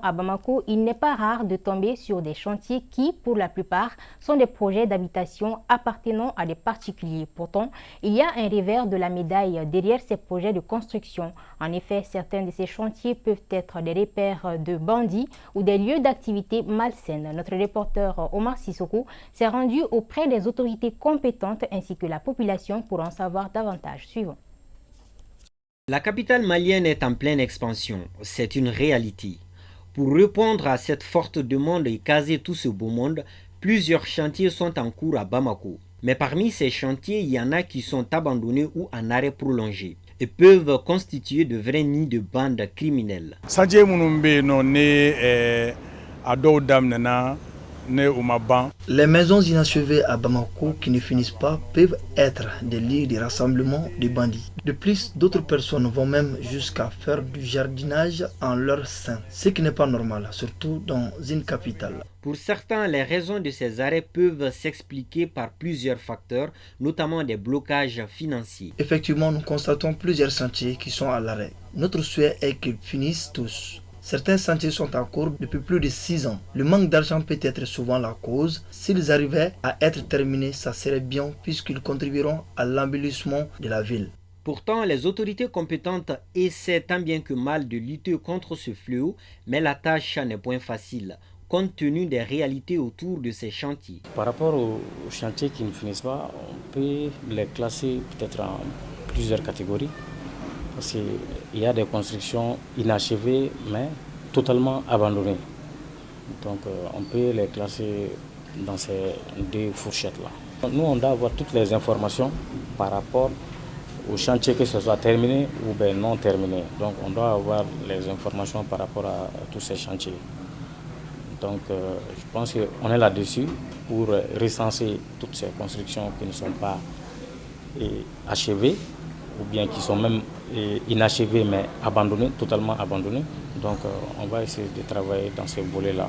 À Bamako, il n'est pas rare de tomber sur des chantiers qui, pour la plupart, sont des projets d'habitation appartenant à des particuliers. Pourtant, il y a un revers de la médaille derrière ces projets de construction. En effet, certains de ces chantiers peuvent être des repères de bandits ou des lieux d'activité malsaines. Notre reporter Omar Sissoko s'est rendu auprès des autorités compétentes ainsi que la population pour en savoir davantage. Suivons. La capitale malienne est en pleine expansion, c'est une réalité. Pour répondre à cette forte demande et caser tout ce beau monde, plusieurs chantiers sont en cours à Bamako. Mais parmi ces chantiers, il y en a qui sont abandonnés ou en arrêt prolongé et peuvent constituer de vrais nids de bandes criminelles. Les maisons inachevées à Bamako qui ne finissent pas peuvent être des lieux de rassemblement de bandits. De plus, d'autres personnes vont même jusqu'à faire du jardinage en leur sein, ce qui n'est pas normal, surtout dans une capitale. Pour certains, les raisons de ces arrêts peuvent s'expliquer par plusieurs facteurs, notamment des blocages financiers. Effectivement, nous constatons plusieurs chantiers qui sont à l'arrêt. Notre souhait est qu'ils finissent tous. Certains chantiers sont en cours depuis plus de 6 ans. Le manque d'argent peut être souvent la cause. S'ils arrivaient à être terminés, ça serait bien puisqu'ils contribueront à l'embellissement de la ville. Pourtant, les autorités compétentes essaient tant bien que mal de lutter contre ce fléau, mais la tâche n'est point facile, compte tenu des réalités autour de ces chantiers. Par rapport aux chantiers qui ne finissent pas, on peut les classer peut-être en plusieurs catégories. Parce qu'il y a des constructions inachevées, mais totalement abandonnées. Donc on peut les classer dans ces deux fourchettes-là. Nous, on doit avoir toutes les informations par rapport au chantier, que ce soit terminé ou bien non terminé. Donc on doit avoir les informations par rapport à tous ces chantiers. Donc je pense qu'on est là-dessus pour recenser toutes ces constructions qui ne sont pas achevées, ou bien qui sont même inachevés mais abandonnés, totalement abandonnés. Donc on va essayer de travailler dans ce volet-là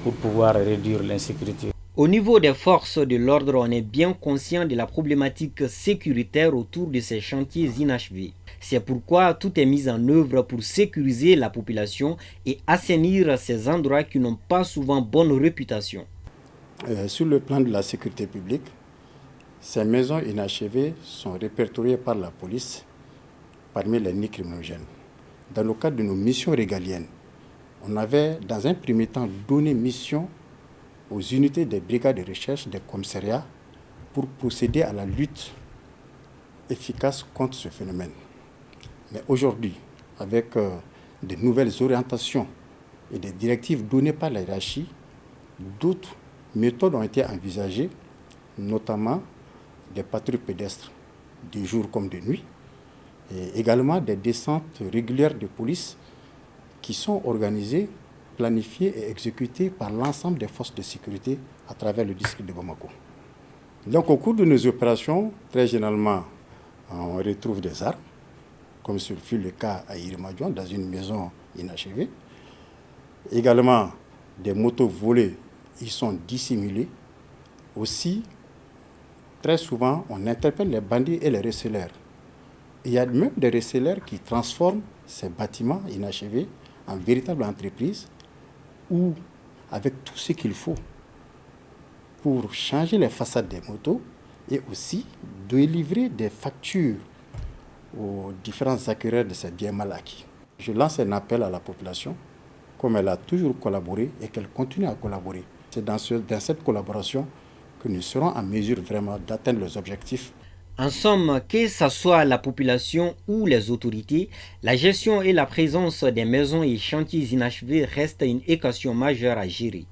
pour pouvoir réduire l'insécurité. Au niveau des forces de l'ordre, on est bien conscient de la problématique sécuritaire autour de ces chantiers inachevés. C'est pourquoi tout est mis en œuvre pour sécuriser la population et assainir ces endroits qui n'ont pas souvent bonne réputation. Sur le plan de la sécurité publique, ces maisons inachevées sont répertoriées par la police parmi les nids criminogènes. Dans le cadre de nos missions régaliennes, on avait dans un premier temps donné mission aux unités des brigades de recherche des commissariats pour procéder à la lutte efficace contre ce phénomène. Mais aujourd'hui, avec de nouvelles orientations et des directives données par la hiérarchie, d'autres méthodes ont été envisagées, notamment des patrouilles pédestres de jour comme de nuit, et également des descentes régulières de police qui sont organisées, planifiées et exécutées par l'ensemble des forces de sécurité à travers le district de Bamako. Donc au cours de nos opérations, très généralement, on retrouve des armes, comme ce fut le cas à Irimadjon, dans une maison inachevée. Également, des motos volées y sont dissimulées. Aussi, très souvent, on interpelle les bandits et les receleurs. Il y a même des receleurs qui transforment ces bâtiments inachevés en véritables entreprises où, avec tout ce qu'il faut pour changer les façades des motos et aussi délivrer des factures aux différents acquéreurs de ces biens mal acquis. Je lance un appel à la population, comme elle a toujours collaboré et qu'elle continue à collaborer. C'est dans cette collaboration que nous serons en mesure vraiment d'atteindre les objectifs. En somme, que ce soit la population ou les autorités, la gestion et la présence des maisons et chantiers inachevés restent une équation majeure à gérer.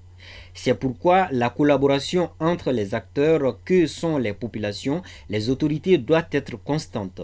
C'est pourquoi la collaboration entre les acteurs que sont les populations, les autorités doit être constante.